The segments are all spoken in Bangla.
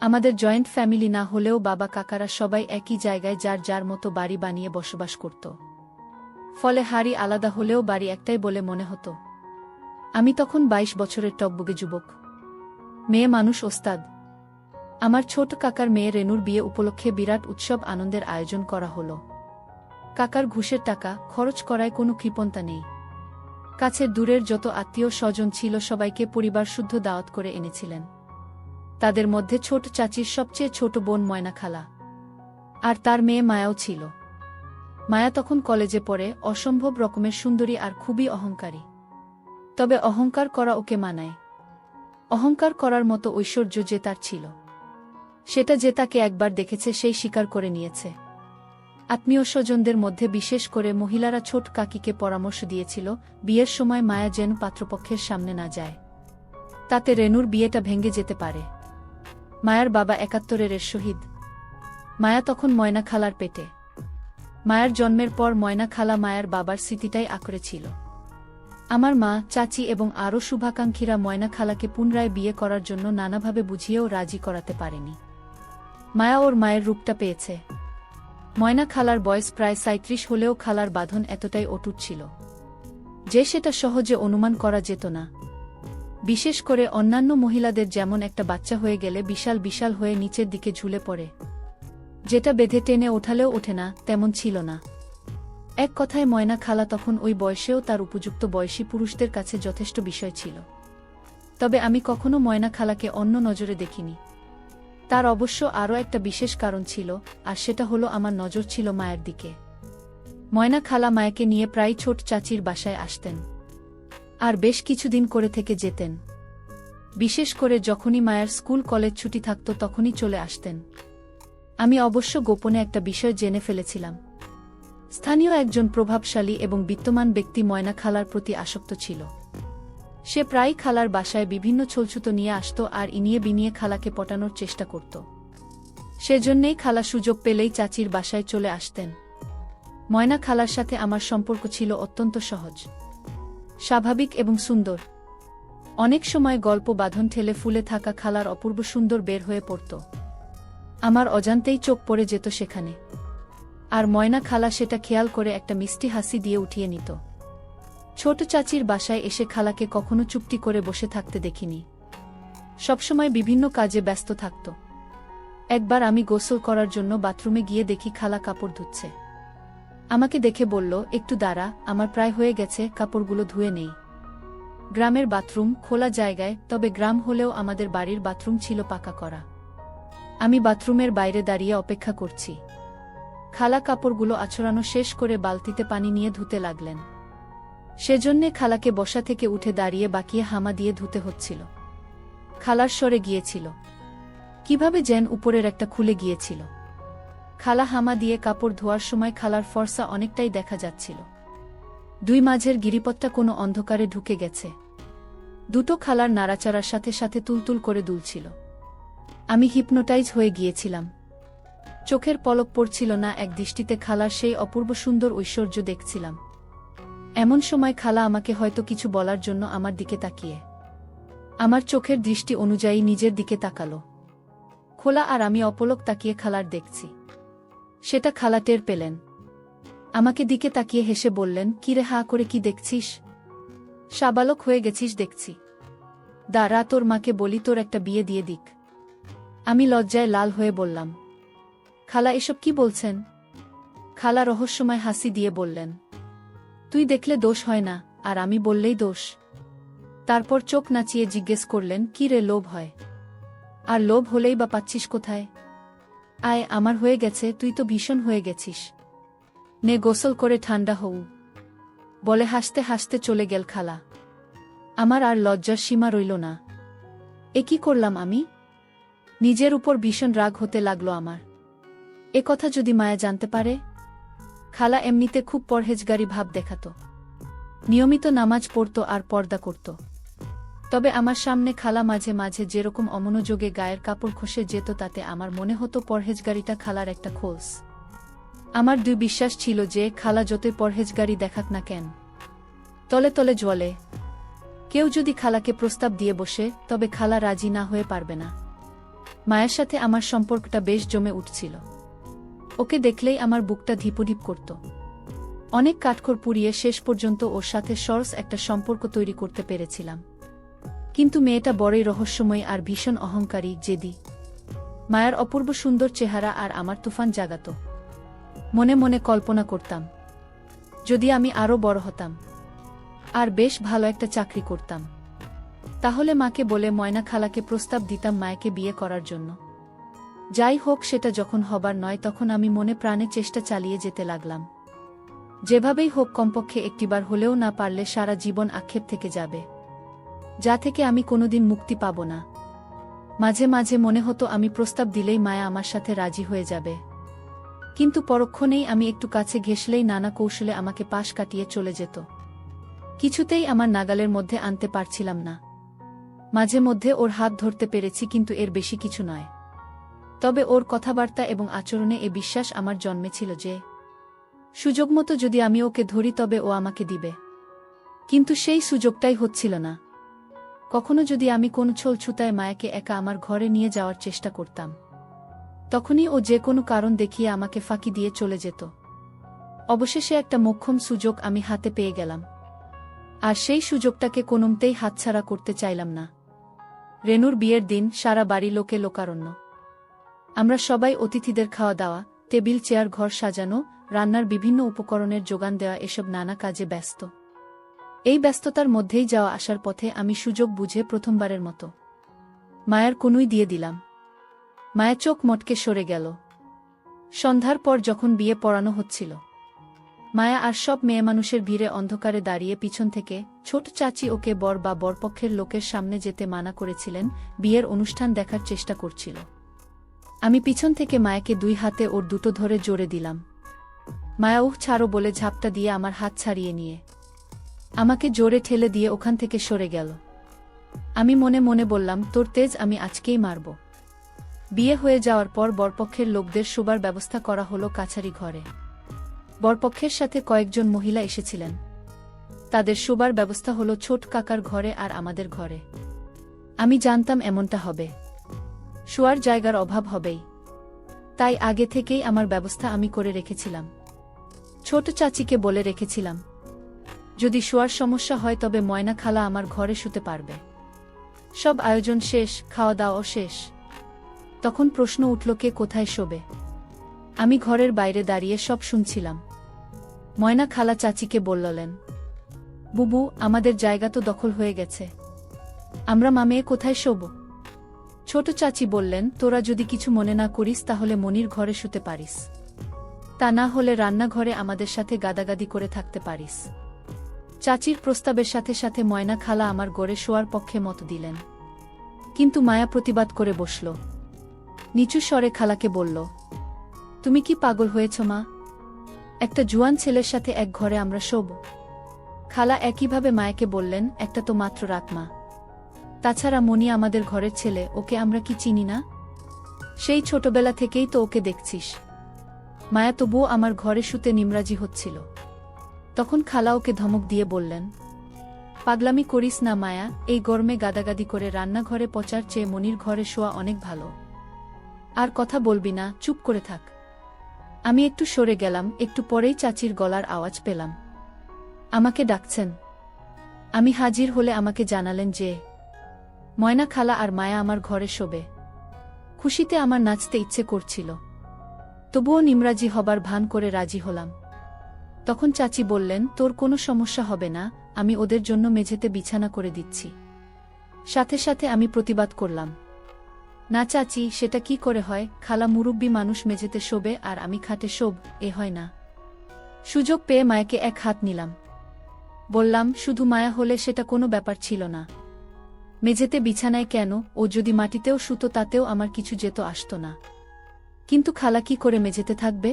আমাদের জয়েন্ট ফ্যামিলি না হলেও বাবা কাকারা সবাই একই জায়গায় যার যার মতো বাড়ি বানিয়ে বসবাস করত। ফলে হাড়ি আলাদা হলেও বাড়ি একটাই বলে মনে হতো। আমি তখন 22 বছরের টকবগে যুবক। মেয়ে মানুষ ওস্তাদ। আমার ছোট কাকার মেয়ে রেনুর বিয়ে উপলক্ষে বিরাট উৎসব আনন্দের আয়োজন করা হলো। কাকার ঘুষের টাকা খরচ করায় কোনো কৃপণতা নেই। কাছের দূরের যত আত্মীয় স্বজন ছিল সবাইকে পরিবার শুদ্ধ দাওয়াত করে এনেছিলেন। তাদের মধ্যে ছোট চাচির সবচেয়ে ছোট বোন ময়না খালা, আর তার মেয়ে মায়াও ছিল। মায়া তখন কলেজে পড়ে, অসম্ভব রকমের সুন্দরী আর খুবই অহংকারী। তবে অহংকার করা ওকে মানায়। অহংকার করার মতো ঐশ্বর্য যে তার ছিল, সেটা যে তাকে একবার দেখেছে সেই স্বীকার করে নিয়েছে। আত্মীয় স্বজনদের মধ্যে বিশেষ করে মহিলারা ছোট কাকিকে পরামর্শ দিয়েছিল বিয়ের সময় মায়া যেন পাত্রপক্ষের সামনে না যায়, তাতে রেনুর বিয়েটা ভেঙে যেতে পারে। মায়ার বাবা ৭১-এর শহীদ। মায়া তখন ময়না খালার পেটে। মায়ার জন্মের পর ময়না খালা মায়ার বাবার স্মৃতিটাই আঁকড়ে ছিল। আমার মা, চাচি এবং আরও শুভাকাঙ্ক্ষীরা ময়না খালাকে পুনরায় বিয়ে করার জন্য নানাভাবে বুঝিয়েও রাজি করাতে পারেনি। মায়া ওর মায়ের রূপটা পেয়েছে। ময়না খালার বয়স প্রায় ৩৭ হলেও খালার বাঁধন এতটাই অটুট ছিল যে সেটা সহজে অনুমান করা যেত না। বিশেষ করে অন্যান্য মহিলাদের যেমন একটা বাচ্চা হয়ে গেলে বিশাল বিশাল হয়ে নিচের দিকে ঝুলে পড়ে, যেটা বেঁধে টেনে ওঠালেও ওঠে না, তেমন ছিল না। এক কথায় ময়না খালা তখন ওই বয়সেও তার উপযুক্ত বয়সী পুরুষদের কাছে যথেষ্ট বিষয় ছিল। তবে আমি কখনো ময়না খালাকে অন্য নজরে দেখিনি। তার অবশ্য আরও একটা বিশেষ কারণ ছিল, আর সেটা হলো আমার নজর ছিল মায়ের দিকে। ময়না খালা মায়াকে নিয়ে প্রায় ছোট চাচির বাসায় আসতেন, আর বেশ কিছুদিন করে থেকে যেতেন। বিশেষ করে যখনই মায়ের স্কুল কলেজ ছুটি থাকত তখনই চলে আসতেন। আমি অবশ্য গোপনে একটা বিষয় জেনে ফেলেছিলাম। স্থানীয় একজন প্রভাবশালী এবং বিত্তমান ব্যক্তি ময়না খালার প্রতি আসক্ত ছিল। সে প্রায়ই খালার বাসায় বিভিন্ন ছলছুতো নিয়ে আসত আর ইনিয়ে বিনিয়ে খালাকে পটানোর চেষ্টা করত। সেজন্যেই খালা সুযোগ পেলেই চাচির বাসায় চলে আসতেন। ময়না খালার সাথে আমার সম্পর্ক ছিল অত্যন্ত সহজ, স্বাভাবিক এবং সুন্দর। অনেক সময় গল্প বাঁধন ঠেলে ফুলে থাকা খালার অপূর্ব সুন্দর বের হয়ে পড়ত। আমার অজান্তেই চোখ পড়ে যেত সেখানে, আর ময়না খালা সেটা খেয়াল করে একটা মিষ্টি হাসি দিয়ে উঠিয়ে নিত। ছোট চাচির বাসায় এসে খালাকে কখনো চুপটি করে বসে থাকতে দেখিনি। সবসময় বিভিন্ন কাজে ব্যস্ত থাকত। একবার আমি গোসল করার জন্য বাথরুমে গিয়ে দেখি খালা কাপড় ধুচ্ছে। আমাকে দেখে বলল, একটু দাঁড়া, আমার প্রায় হয়ে গেছে, কাপড়গুলো ধুয়ে নেই। গ্রামের বাথরুম খোলা জায়গায়, তবে গ্রাম হলেও আমাদের বাড়ির বাথরুম ছিল পাকা করা। আমি বাথরুমের বাইরে দাঁড়িয়ে অপেক্ষা করছি। খালা কাপড়গুলো আছড়ানো শেষ করে বালতিতে পানি নিয়ে ধুতে লাগলেন। সেজন্যে খালাকে বসা থেকে উঠে দাঁড়িয়ে বাকিয়ে হামা দিয়ে ধুতে হচ্ছিল। খালার সরে গিয়েছিল, কিভাবে যেন উপরের একটা খুলে গিয়েছিল। খালা হামা দিয়ে কাপড় ধোয়ার সময় খালার ফর্সা অনেকটাই দেখা যাচ্ছিল। দুই মাঝের গিরিপথটা কোনো অন্ধকারে ঢুকে গেছে। দুটো খালার নাড়াচাড়ার সাথে সাথে তুলতুল করে দুলছিল। আমি হিপনোটাইজ হয়ে গিয়েছিলাম। চোখের পলক পড়ছিল না, এক দৃষ্টিতে খালার সেই অপূর্ব সুন্দর ঐশ্বর্য দেখছিলাম। এমন সময় খালা আমাকে হয়তো কিছু বলার জন্য আমার দিকে তাকিয়ে আমার চোখের দৃষ্টি অনুযায়ী নিজের দিকে তাকালো। খোলা আর আমি অপলক তাকিয়ে খালার দেখছি, সেটা খালা টের পেলেন। আমাকে দিকে তাকিয়ে হেসে বললেন, কিরে হা করে কি দেখছিস? সাবালক হয়ে গেছিস দেখছি। দাঁড়া, তোর মাকে বলি তোর একটা বিয়ে দিয়ে দিক। আমি লজ্জায় লাল হয়ে বললাম, খালা এসব কি বলছেন? খালা রহস্যময় হাসি দিয়ে বললেন, তুই দেখলে দোষ হয় না, আর আমি বললেই দোষ। তারপর চোখ নাচিয়ে জিজ্ঞেস করলেন, কি রে, লোভ হয়? আর লোভ হলেই বা পাচ্ছিস কোথায়? আয়, আমার হয়ে গেছে, তুই তো ভীষণ হয়ে গেছিস। নে গোসল করে ঠান্ডা হও, বলে হাসতে হাসতে চলে গেল খালা। আমার আর লজ্জার সীমা রইল না। এ কি করলাম আমি? নিজের উপর ভীষণ রাগ হতে লাগলো আমার। এ কথা যদি মায়া জানতে পারে? খালা এমনিতে খুব পরহেজগারি ভাব দেখাত, নিয়মিত নামাজ পড়ত আর পর্দা করত। তবে আমার সামনে খালা মাঝে মাঝে যেরকম অমনোযোগে গায়ের কাপড় খসে যেত, তাতে আমার মনে হতো পরহেজগারিটা খালার একটা খোলস। আমার দুই বিশ্বাস ছিল যে খালা যতই পরহেজগারি দেখাক না কেন, তলে তলে জ্বলে। কেউ যদি খালাকে প্রস্তাব দিয়ে বসে, তবে খালা রাজি না হয়ে পারবে না। মায়ের সাথে আমার সম্পর্কটা বেশ জমে উঠছিল। ওকে দেখলেই আমার বুকটা ধিপুধিপ করত। অনেক কাঠখড় পুড়িয়ে শেষ পর্যন্ত ওর সাথে সরস একটা সম্পর্ক তৈরি করতে পেরেছিলাম। কিন্তু মেয়েটা বড়ই রহস্যময় আর ভীষণ অহংকারী, জেদি। মায়ের অপূর্ব সুন্দর চেহারা আর আমার তুফান জাগাত। মনে মনে কল্পনা করতাম, যদি আমি আরও বড় হতাম আর বেশ ভালো একটা চাকরি করতাম, তাহলে মাকে বলে ময়না খালাকে প্রস্তাব দিতাম মায়েকে বিয়ে করার জন্য। যাই হোক, সেটা যখন হবার নয় তখন আমি মনে প্রাণে চেষ্টা চালিয়ে যেতে লাগলাম। যেভাবেই হোক কমপক্ষে একটিবার হলেও না পারলে সারা জীবন আক্ষেপ থেকে যাবে, যা থেকে আমি কোনোদিন মুক্তি পাব না। মাঝে মাঝে মনে হতো আমি প্রস্তাব দিলেই মায়া আমার সাথে রাজি হয়ে যাবে, কিন্তু পরক্ষণেই আমি একটু কাছে ঘেঁষলেই নানা কৌশলে আমাকে পাশ কাটিয়ে চলে যেত। কিছুতেই আমার নাগালের মধ্যে আনতে পারছিলাম না। মাঝে মধ্যে ওর হাত ধরতে পেরেছি, কিন্তু এর বেশি কিছু নয়। তবে ওর কথাবার্তা এবং আচরণে এ বিশ্বাস আমার জন্মেছিল যে সুযোগমতো যদি আমি ওকে ধরি তবে ও আমাকে দিবে। কিন্তু সেই সুযোগটাই হচ্ছিল না। কখনো যদি আমি কোনো ছলছুতায় মায়াকে একা আমার ঘরে নিয়ে যাওয়ার চেষ্টা করতাম, তখনই ও যে কোনো কারণ দেখিয়ে আমাকে ফাঁকি দিয়ে চলে যেত। অবশেষে একটা মোক্ষম সুযোগ আমি হাতে পেয়ে গেলাম, আর সেই সুযোগটাকে কোনোমতেই হাতছাড়া করতে চাইলাম না। রেনুর বিয়ের দিন সারা বাড়ি লোকে লোকারণ্য। আমরা সবাই অতিথিদের খাওয়া দাওয়া, টেবিল চেয়ার, ঘর সাজানো, রান্নার বিভিন্ন উপকরণের যোগান দেওয়া, এসব নানা কাজে ব্যস্ত। এই ব্যস্ততার মধ্যেই যাওয়া আসার পথে আমি সুযোগ বুঝে প্রথমবারের মতো মায়ের কনুই দিয়ে দিলাম। মায়ের চোখ মটকে সরে গেল। সন্ধ্যার পর যখন বিয়ে পড়ানো হচ্ছিল, মায়া আর সব মেয়েমানুষের ভিড়ে অন্ধকারে দাঁড়িয়ে পিছন থেকে ছোট চাচি ওকে বর বা বরপক্ষের লোকের সামনে যেতে মানা করেছিলেন, বিয়ের অনুষ্ঠান দেখার চেষ্টা করছিল। আমি পিছন থেকে মায়াকে দুই হাতে ওর দুটো ধরে জোরে দিলাম। মায়া উহ ছাড়ো বলে ঝাপটা দিয়ে আমার হাত ছাড়িয়ে নিয়ে আমাকে জোরে ঠেলে দিয়ে ওখান থেকে সরে গেল। আমি মনে মনে বললাম, তোর তেজ আমি আজকেই মারব। বিয়ে হয়ে যাওয়ার পর বরপক্ষের লোকদের শোবার ব্যবস্থা করা হলো কাছারি ঘরে। বরপক্ষের সাথে কয়েকজন মহিলা এসেছিলেন। তাদের শোবার ব্যবস্থা হলো ছোট কাকার ঘরে আর আমাদের ঘরে। আমি জানতাম এমনটা হবে, শোয়ার জায়গার অভাব হবেই, তাই আগে থেকেই আমার ব্যবস্থা আমি করে রেখেছিলাম। ছোট চাচিকে বলে রেখেছিলাম, যদি শোয়ার সমস্যা হয় তবে ময়না খালা আমার ঘরে শুতে পারবে। সব আয়োজন শেষ, খাওয়া দাওয়া শেষ। তখন প্রশ্ন উঠল, কে কোথায় শোবে? আমি ঘরের বাইরে দাঁড়িয়ে সব শুনছিলাম। ময়না খালা চাচিকে বললেন, বুবু, আমাদের জায়গা তো দখল হয়ে গেছে, আমরা মামেয়ে কোথায় শোব? ছোট চাচি বললেন, তোরা যদি কিছু মনে না করিস তাহলে মনির ঘরে শুতে পারিস, তা না হলে রান্নাঘরে আমাদের সাথে গাদাগাদি করে থাকতে পারিস। চাচির প্রস্তাবের সাথে সাথে ময়না খালা আমার গড়ে শোয়ার পক্ষে মত দিলেন, কিন্তু মায়া প্রতিবাদ করে বসল। নিচু স্বরে খালাকে বলল, তুমি কি পাগল হয়েছ মা? একটা জুয়ান ছেলের সাথে এক ঘরে আমরা শোব? খালা একইভাবে মায়াকে বললেন, একটা তো মাত্র রাত মা, তাছাড়া মনি আমাদের ঘরের ছেলে, ওকে আমরা কি চিনি না? সেই ছোটবেলা থেকেই তো ওকে দেখছিস। মায়া তবুও আমার ঘরে শুতে নিমরাজি হচ্ছিল। তখন খালা ওকে ধমক দিয়ে বললেন, পাগলামি করিস না মায়া, এই গরমে গাদাগাদি করে রান্নাঘরে পচার চেয়ে মনির ঘরে শোয়া অনেক ভালো। আর কথা বলবি না, চুপ করে থাক। আমি একটু সরে গেলাম। একটু পরেই চাচির গলার আওয়াজ পেলাম, আমাকে ডাকছেন। আমি হাজির হলে আমাকে জানালেন যে ময়না খালা আর মায়া আমার ঘরে শোবে। খুশিতে আমার নাচতে ইচ্ছে করছিল, তবুও নিমরাজি হবার ভান করে রাজি হলাম। তখন চাচি বললেন, তোর কোনো সমস্যা হবে না, আমি ওদের জন্য মেঝেতে বিছানা করে দিচ্ছি। সাথে সাথে আমি প্রতিবাদ করলাম, না চাচি, সেটা কি করে হয়? খালা মুরব্বি মানুষ মেঝেতে শোবে আর আমি খাটে শোব, এ হয় না। সুযোগ পেয়ে মায়াকে এক হাত নিলাম। বললাম, শুধু মায়া হলে সেটা কোনো ব্যাপার ছিল না। মেঝেতে বিছানায় কেন, ও যদি মাটিতেও শুতো তাতেও আমার কিছু যেত আসতো না। কিন্তু খালা কি করে মেঝেতে থাকবে?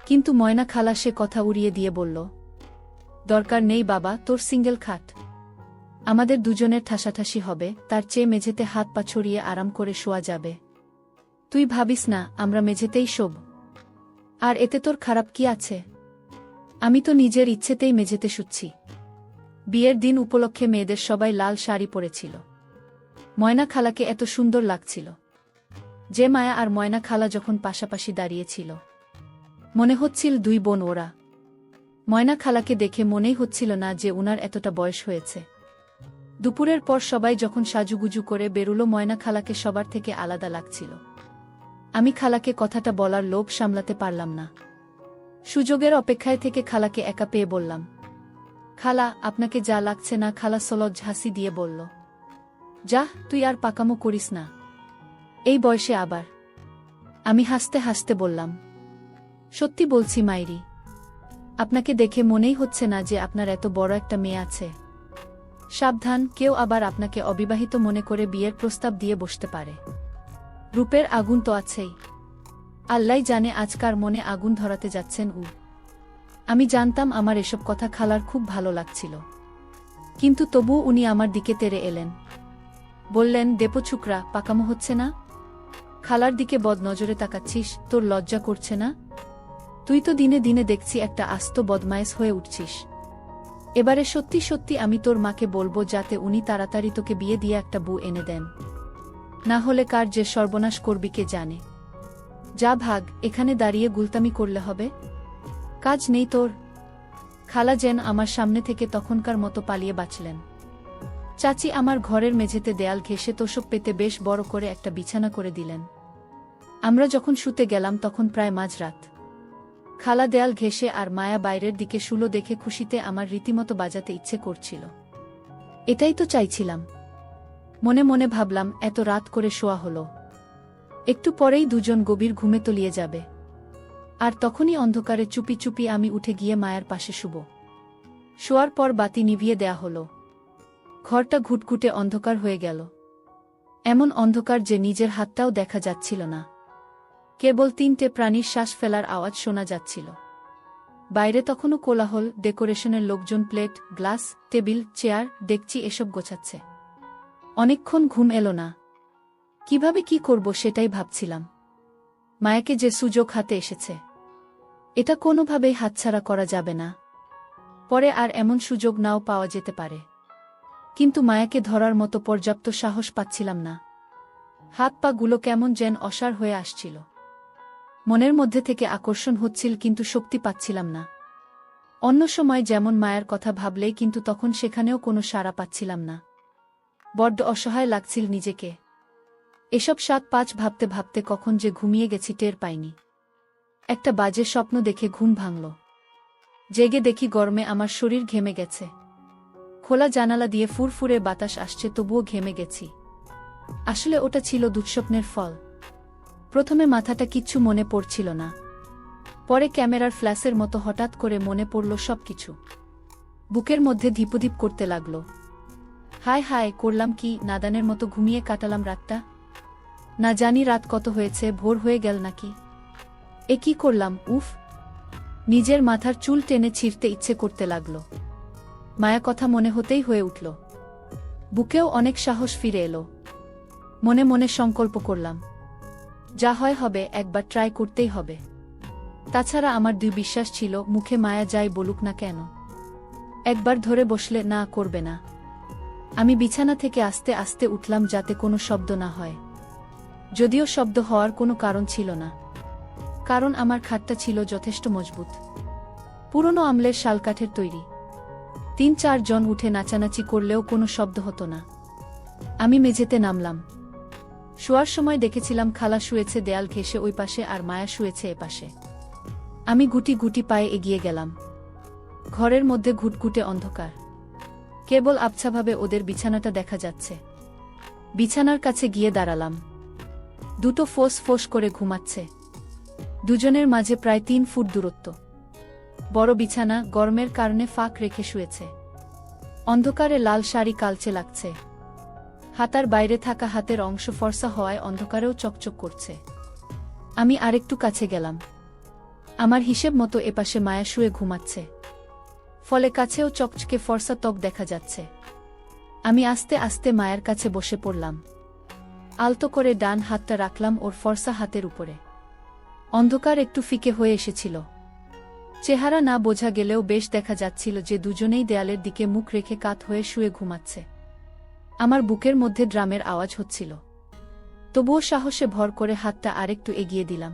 কিন্তু ময়না খালা সে কথা উড়িয়ে দিয়ে বলল, দরকার নেই বাবা, তোর সিঙ্গেল খাট, আমাদের দুজনের ঠাসাঠাসি হবে, তার চেয়ে মেঝেতে হাত পা ছড়িয়ে আরাম করে শোয়া যাবে। তুই ভাবিস না, আমরা মেঝেতেই শোব। আর এতে তোর খারাপ কি আছে? আমি তো নিজের ইচ্ছেতেই মেঝেতে শুচ্ছি। বিয়ের দিন উপলক্ষে মেয়েদের সবাই লাল শাড়ি পরেছিল। ময়না খালাকে এত সুন্দর লাগছিল। যে মায়া আর ময়না খালা যখন পাশাপাশি দাঁড়িয়েছিল, মনে হচ্ছিল দুই বোন ওরা। ময়না খালাকে দেখে মনেই হচ্ছিল না যে উনার এতটা বয়স হয়েছে। দুপুরের পর সবাই যখন সাজুগুজু করে বেরুলো, ময়না খালাকে সবার থেকে আলাদা লাগছিল। আমি খালাকে কথাটা বলার লোভ সামলাতে পারলাম না। সুযোগের অপেক্ষায় থেকে খালাকে একা পেয়ে বললাম, খালা, আপনাকে যা লাগছে না? খালা সলজ্জ হাসি দিয়ে বলল, যা, তুই আর পাকামো করিস না, এই বয়সে আবার। আমি হাসতে হাসতে বললাম, সত্যি বলছি মাইরি, আপনাকে দেখে মনেই হচ্ছে না যে আপনার এত বড় একটা মেয়ে আছে। সাবধান, কেউ আবার আপনাকে অবিবাহিত মনে করে বিয়ের প্রস্তাব দিয়ে বসতে পারে। রূপের আগুন তো আছেই, আল্লাহ জানে আজকার মনে আগুন ধরাতে যাচ্ছেন উ। আমি জানতাম আমার এসব কথা খালার খুব ভালো লাগছিল, কিন্তু তবুও উনি আমার দিকে তেড়ে এলেন। বললেন, দেপো ছুকরা, পাকামো হচ্ছে না? খালার দিকে বদ নজরে তাকাচ্ছিস, তোর লজ্জা করছে না? তুই তো দিনে দিনে দেখছি একটা আস্ত বদমায়েশ হয়ে উঠছিস। এবারে সত্যি সত্যি আমি তোর মাকে বলবো যাতে উনি তাড়াতাড়ি তোকে বিয়ে দিয়ে একটা বউ এনে দেন, না হলে কার যে সর্বনাশ করবি কে জানে। যা ভাগ, এখানে দাঁড়িয়ে গুলতামি করলে হবে? কাজ নেই তোর? খালা যেন আমার সামনে থেকে তখনকার মতো পালিয়ে বাঁচলেন। চাচি আমার ঘরের মেঝেতে দেয়াল ঘেঁষে তোষক পেতে বেশ বড় করে একটা বিছানা করে দিলেন। আমরা যখন শুতে গেলাম তখন প্রায় মাঝরাত। খালা দেয়াল ঘেঁষে আর মায়া বাইরের দিকে শুলো দেখে খুশিতে আমার রীতিমতো বাজাতে ইচ্ছে করছিল। এটাই তো চাইছিলাম। মনে মনে ভাবলাম, এত রাত করে শোয়া হলো, একটু পরেই দুজন গভীর ঘুমে তলিয়ে যাবে, আর তখনই অন্ধকারে চুপি চুপি আমি উঠে গিয়ে মায়ের পাশে শুব। শোয়ার পর বাতি নিভিয়ে দেয়া হলো। ঘরটা ঘুটঘুটে অন্ধকার হয়ে গেল, এমন অন্ধকার যে নিজের হাতটাও দেখা যাচ্ছিল না। কেবল তিনটে প্রাণীর শ্বাস ফেলার আওয়াজ শোনা যাচ্ছিল। বাইরে তখনও কোলাহল, ডেকোরেশনের লোকজন প্লেট, গ্লাস, টেবিল, চেয়ার, ডেকচি এসব গোছাচ্ছে। অনেকক্ষণ ঘুম এলো না। কিভাবে কি করব সেটাই ভাবছিলাম। মায়াকে যে সুযোগ হাতে এসেছে, এটা কোনোভাবেই হাতছাড়া করা যাবে না। পরে আর এমন সুযোগ নাও পাওয়া যেতে পারে, কিন্তু মায়াকে ধরার মতো পর্যাপ্ত সাহস পাচ্ছিলাম না। হাত পা গুলো কেমন যেন অসাড় হয়ে আসছিল। মনের মধ্যে থেকে আকর্ষণ হচ্ছিল, কিন্তু শক্তি পাচ্ছিলাম না। অন্য সময় যেমন মায়ের কথা ভাবলেই, কিন্তু তখন সেখানেও কোনো সাড়া পাচ্ছিলাম না। বড্ড অসহায় লাগছিল নিজেকে। এসব ৭-৫ ভাবতে ভাবতে কখন যে ঘুমিয়ে গেছি টের পাইনি। একটা বাজে স্বপ্ন দেখে ঘুম ভাঙল। জেগে দেখি গরমে আমার শরীর ঘেমে গেছে। খোলা জানালা দিয়ে ফুরফুরে বাতাস আসছে, তবুও ঘেমে গেছি। আসলে ওটা ছিল দুঃস্বপ্নের ফল। প্রথমে মাথাটা কিচ্ছু মনে পড়ছিল না, পরে ক্যামেরার ফ্ল্যাশের মতো হঠাৎ করে মনে পড়ল সবকিছু। বুকের মধ্যে ধিপুধিপ করতে লাগল। হায় হায়, করলাম কি? নাদানের মতো ঘুমিয়ে কাটালাম রাতটা। না জানি রাত কত হয়েছে, ভোর হয়ে গেল নাকি। এ কি করলাম? উফ! নিজের মাথার চুল টেনে ছিঁড়তে ইচ্ছে করতে লাগল। মায়া কথা মনে হতেই হয়ে উঠল। বুকেও অনেক সাহস ফিরে এলো। মনে মনে সংকল্প করলাম, যা হয় হবে, একবার ট্রাই করতেই হবে। তাছাড়া আমার দুই বিশ্বাস ছিল, মুখে মায়া যাই বলুক না কেন, একবার ধরে বসলে না করবে না। আমি বিছানা থেকে আস্তে আস্তে উঠলাম যাতে কোনো শব্দ না হয়। যদিও শব্দ হওয়ার কোনো কারণ ছিল না, কারণ আমার খাটটা ছিল যথেষ্ট মজবুত, পুরনো আমলের শালকাঠের তৈরি। ৩-৪ জন উঠে নাচানাচি করলেও কোনো শব্দ হতো না। আমি মেঝেতে নামলাম। শোয়ার সময় দেখেছিলাম খালা শুয়েছে দেয়াল ঘেঁষে ওই পাশে, আর মায়া শুয়েছে এপাশে। আমি গুটি গুটি পায়ে এগিয়ে গেলাম। ঘরের মধ্যে ঘুটঘুটে অন্ধকার, কেবল আবছাভাবে ওদের বিছানাটা দেখা যাচ্ছে। বিছানার কাছে গিয়ে দাঁড়ালাম। দুটো ফোঁস ফোঁস করে ঘুমাচ্ছে। দুজনের মাঝে প্রায় ৩ ফুট দূরত্ব। বড় বিছানা, গরমের কারণে ফাঁক রেখে শুয়েছে। অন্ধকারে লাল শাড়ি কালচে লাগছে। হাতার বাইরে থাকা হাতের অংশ ফর্সা হওয়ায় অন্ধকারেও চকচক করছে। আমি আরেকটু কাছে গেলাম। আমার হিসেব মতো এপাশে মায়া শুয়ে ঘুমাচ্ছে, ফলে কাছেও চকচকে ফর্সা ত্বক দেখা যাচ্ছে। আমি আস্তে আস্তে মায়ের কাছে বসে পড়লাম। আলতো করে ডান হাতটা রাখলাম ওর ফর্সা হাতের উপরে। অন্ধকার একটু ফিকে হয়ে এসেছিল। চেহারা না বোঝা গেলেও বেশ দেখা যাচ্ছিল যে দুজনেই দেয়ালের দিকে মুখ রেখে কাত হয়ে শুয়ে ঘুমাচ্ছে। আমার বুকের মধ্যে ড্রামের আওয়াজ হচ্ছিল। তবুও সাহসে ভর করে হাতটা আরেকটু এগিয়ে দিলাম।